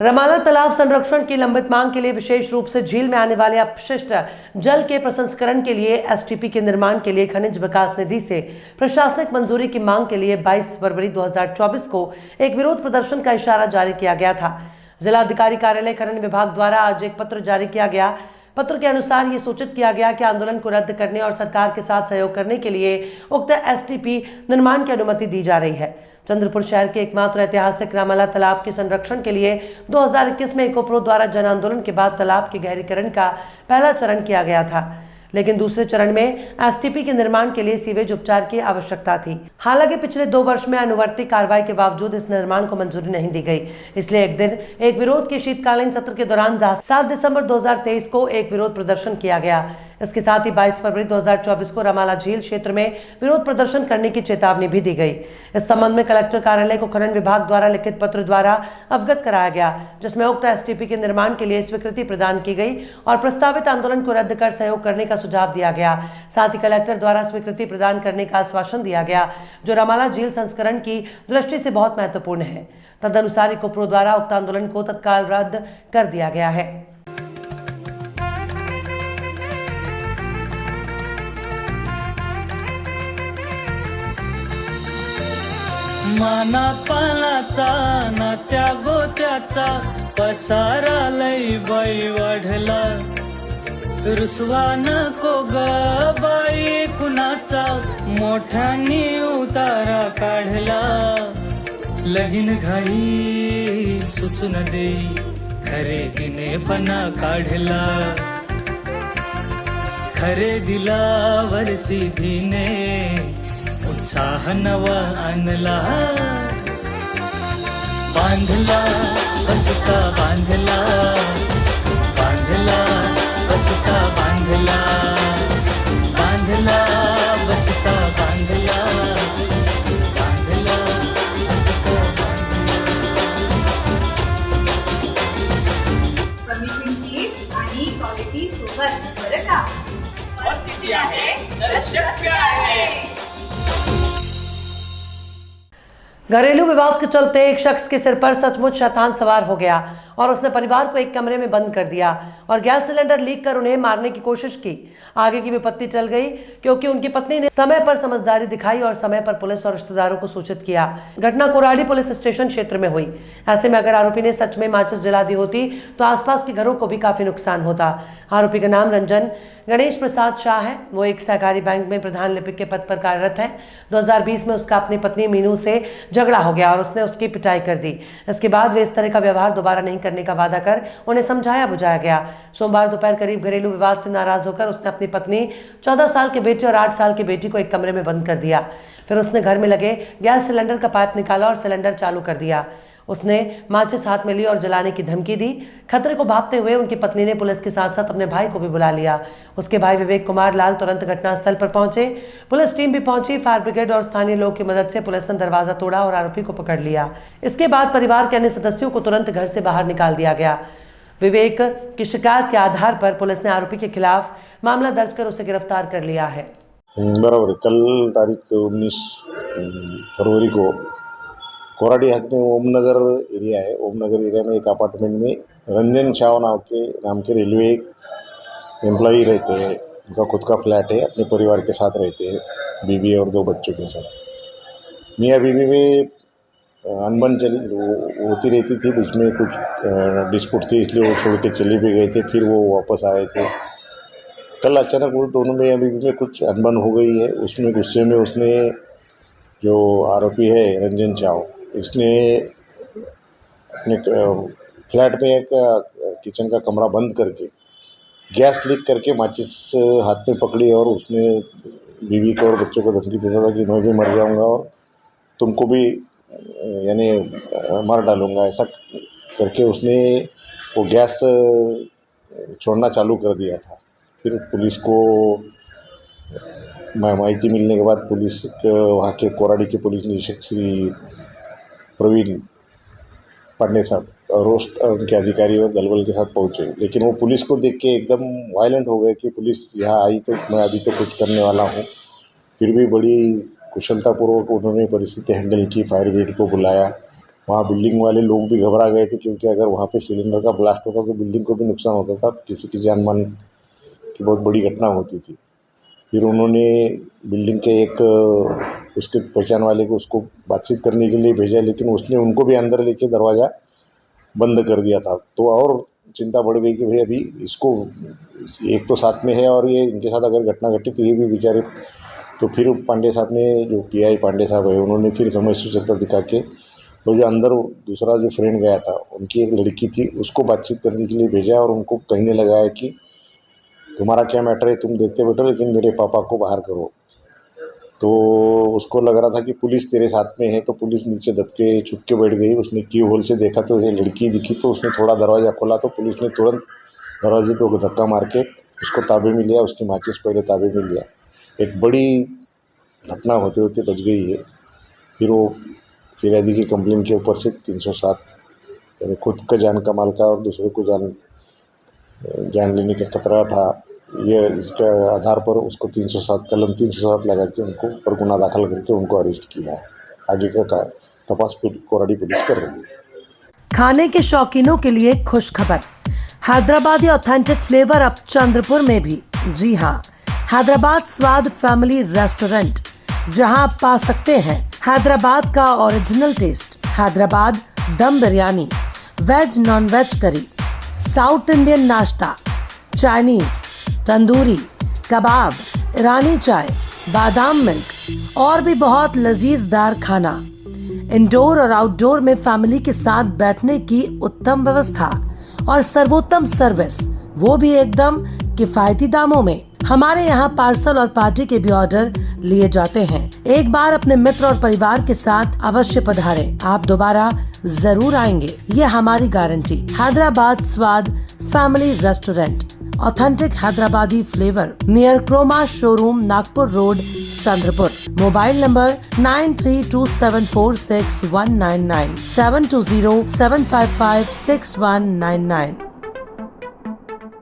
रमाला तालाब संरक्षण की लंबित मांग के लिए विशेष रूप से झील में आने वाले अपशिष्ट जल के प्रसंस्करण के लिए एसटीपी के निर्माण के लिए खनिज विकास निधि से प्रशासनिक मंजूरी की मांग के लिए 22 फरवरी 2024 को एक विरोध प्रदर्शन का इशारा जारी किया गया था। जिलाधिकारी कार्यालय खनन विभाग द्वारा आज एक पत्र जारी किया गया। पत्र के अनुसार ये सूचित किया गया कि आंदोलन को रद्द करने और सरकार के साथ सहयोग करने के लिए उक्त एसटीपी निर्माण की अनुमति दी जा रही है। चंद्रपुर शहर के एकमात्र ऐतिहासिक रामाला तालाब के संरक्षण के लिए 2021 में इकोप्रो द्वारा जन आंदोलन के बाद तालाब के गहरीकरण का पहला चरण किया गया था, लेकिन दूसरे चरण में एसटीपी के निर्माण के लिए सीवेज उपचार की आवश्यकता थी। हालांकि पिछले 2 वर्ष में अनुवर्ती कार्रवाई के बावजूद इस निर्माण को मंजूरी नहीं दी गई। इसलिए एक दिन एक विरोध के शीतकालीन सत्र के दौरान 7 दिसंबर 2023 को एक विरोध प्रदर्शन किया गया। इसके साथ ही 22 फरवरी 2024 को रमाला झील क्षेत्र में विरोध प्रदर्शन करने की चेतावनी भी दी गई। इस संबंध में कलेक्टर कार्यालय को खनन विभाग द्वारा लिखित पत्र द्वारा अवगत कराया गया, जिसमें उक्त एसटीपी के निर्माण के लिए स्वीकृति प्रदान की गई और प्रस्तावित आंदोलन को रद्द कर सहयोग करने का सुझाव दिया गया। साथ ही कलेक्टर द्वारा स्वीकृति प्रदान करने का आश्वासन दिया गया, जो रमाला झील संस्करण की दृष्टि से बहुत महत्वपूर्ण है। तदनुसार इकोप्रो द्वारा उक्त आंदोलन को तत्काल रद्द कर दिया गया है। माना पालाचा नात्या गोत्याचा पसारा लई बाई वाढला, रुसवा नको ग बाई कुणाचा मोठ्यानी उतारा काढला। लगीन घाई सुचून देई खरेदीने पणा काढला, खरेदीला वरसी धीने उत्साह नवा आणला। बांधला बसता बांधला, बांधला बसता बांधला, बांधला बसता बांधला, बांधला बसता बांधला। कमी किमतीत आणि क्वालिटी सोबत बरं का? परिस्थिती आहे तर शक्य आहे। घरेलू विवाद के चलते एक शख्स के सिर पर सचमुच शैतान सवार हो गया और उसने परिवार को एक कमरे में बंद कर दिया और गैस सिलेंडर लीक कर उन्हें मारने की कोशिश की। आगे की विपत्ति चल गई क्योंकि उनकी पत्नी ने समय पर समझदारी दिखाई और समय पर पुलिस और रिश्तेदारों को सूचित किया। घटना कोराड़ी पुलिस स्टेशन क्षेत्र में हुई। ऐसे में अगर आरोपी ने सच में माचिस जला दी होती तो आसपास के घरों को भी काफी नुकसान होता। आरोपी का नाम रंजन गणेश प्रसाद शाह है। वो एक सहकारी बैंक में प्रधान लिपिक के पद पर कार्यरत है। 2020 में उसका अपनी पत्नी मीनू से झगड़ा हो गया और उसने उसकी पिटाई कर दी। इसके बाद वे इस तरह का व्यवहार दोबारा नहीं करने का वादा कर उन्हें समझाया बुझाया गया। सोमवार दोपहर करीब घरेलू विवाद से नाराज होकर उसने अपनी पत्नी, 14 साल के बेटे और 8 साल की बेटी को एक कमरे में बंद कर दिया। फिर उसने घर में लगे गैस सिलेंडर का पाइप निकाला और सिलेंडर चालू कर दिया। उसने माचिस हाथ में ली और जलाने की धमकी दी। खतरे को भांपते हुए उनकी पत्नी ने पुलिस के साथ साथ अपने भाई को भी बुला लिया। उसके भाई विवेक कुमार लाल तुरंत घटनास्थल पर पहुंचे। पुलिस टीम भी पहुंची। फायर ब्रिगेड और स्थानीय लोग की मदद से पुलिस ने दरवाजा तोड़ा और आरोपी को पकड़ लिया। इसके बाद परिवार के अन्य सदस्यों को तुरंत घर से बाहर निकाल दिया गया। विवेक की शिकायत के आधार पर पुलिस ने आरोपी के खिलाफ मामला दर्ज कर उसे गिरफ्तार कर लिया है। बराबर। कल तारीख 19 फरवरी को कोराड़ी हद में ओमनगर एरिया है। ओमनगर एरिया में एक अपार्टमेंट में रंजन शाह नाम के रेलवे एम्प्लॉई रहते हैं। उनका खुद का फ्लैट है, अपने परिवार के साथ रहते हैं, बीवी और 2 बच्चों के साथ। मियाँ बीवी में अनबन होती रहती थी। बीच में कुछ डिस्प्यूट थी, इसलिए वो छोड़ के चले भी गए थे। फिर वो वापस आए थे। कल अचानक वो दोनों मियाँ बीवी में कुछ अनबन हो गई है। उसमें गुस्से में उसने, जो आरोपी है रंजन शाह, इसने अपने फ्लैट में एक किचन का कमरा बंद करके गैस लीक करके माचिस हाथ में पकड़ी और उसने बीवी को और बच्चों को धमकी देता था कि मैं भी मर जाऊंगा और तुमको भी यानी मार डालूंगा। ऐसा करके उसने वो गैस छोड़ना चालू कर दिया था। फिर पुलिस को माहिती मिलने के बाद पुलिस वहाँ के कोराड़ी के पुलिस निरीक्षक श्री प्रवीण पांडे साहब रोस्ट उनके अधिकारी और दलबल के साथ पहुँचे। लेकिन वो पुलिस को देख के एकदम वायलेंट हो गए कि पुलिस यहाँ आई तो मैं अभी तो कुछ करने वाला हूँ। फिर भी बड़ी कुशलतापूर्वक उन्होंने परिस्थिति हैंडल की। फायर ब्रिगेड को बुलाया वहाँ बिल्डिंग वाले लोग भी घबरा गए थे, क्योंकि अगर वहाँ पे सिलेंडर का ब्लास्ट होता तो बिल्डिंग को भी नुकसान होता था, किसी की जान मान की बहुत बड़ी घटना होती थी। फिर उन्होंने बिल्डिंग के एक उसके पहचान वाले को उसको बातचीत करने के लिए भेजा, लेकिन उसने उनको भी अंदर लेके दरवाज़ा बंद कर दिया था। तो और चिंता बढ़ गई कि भाई अभी इसको एक तो साथ में है और ये इनके साथ अगर घटना घटी तो ये भी बेचारे। तो फिर पांडे साहब ने, जो पीआई पांडे साहब है, उन्होंने फिर समझ सूचकता दिखा के वो जो अंदर दूसरा जो फ्रेंड गया था, उनकी एक लड़की थी, उसको बातचीत करने के लिए भेजा और उनको कहने लगा है कि तुम्हारा क्या मैटर है, तुम देखते बैठो, लेकिन मेरे पापा को बाहर करो। तो उसको लग रहा था कि पुलिस तेरे साथ में है, तो पुलिस नीचे दब के छुप के बैठ गई। उसने की होल से देखा तो ये लड़की दिखी, तो उसने थोड़ा दरवाज़ा खोला तो पुलिस ने तुरंत दरवाजे को धक्का मार के उसको ताबे में लिया। उसकी माचिस पहले ताबे में लिया। एक बड़ी घटना होते होते बच गई है। फिर वो फिरियादी की कंप्लेन के ऊपर से 307 यानी खुद का जान का माल का और दूसरे को जान लेने का खतरा था, ये इसके आधार पर उसको 307 कलम 307 लगा के उनको पर गुना दाखिल करके उनको अरेस्ट किया है। आगे का तपास कोराडी पुलिस कर रही है। खाने के शौकीनों के लिए खुश खबर, हैदराबादी ऑथेंटिक फ्लेवर अब चंद्रपुर में भी। जी हाँ, हैदराबाद स्वाद फैमिली रेस्टोरेंट, जहां आप पा सकते हैं हैदराबाद का original taste. Hyderabad dum biryani, veg non veg curry, south Indian नाश्ता, चाइनीज, तंदूरी, कबाब, ईरानी चाय, बादाम मिल्क और भी बहुत लजीजदार खाना। इंडोर और आउटडोर में फैमिली के साथ बैठने की उत्तम व्यवस्था और सर्वोत्तम सर्विस, वो भी एकदम किफायती दामों में। हमारे यहाँ पार्सल और पार्टी के भी ऑर्डर लिए जाते हैं। एक बार अपने मित्र और परिवार के साथ अवश्य पधारें, आप दोबारा जरूर आएंगे, ये हमारी गारंटी। Hyderabad Swad family restaurant, authentic Hyderabadi flavour, near Croma showroom, Nagpur road, Chandrapur. Mobile number 9327461999, 72075561999।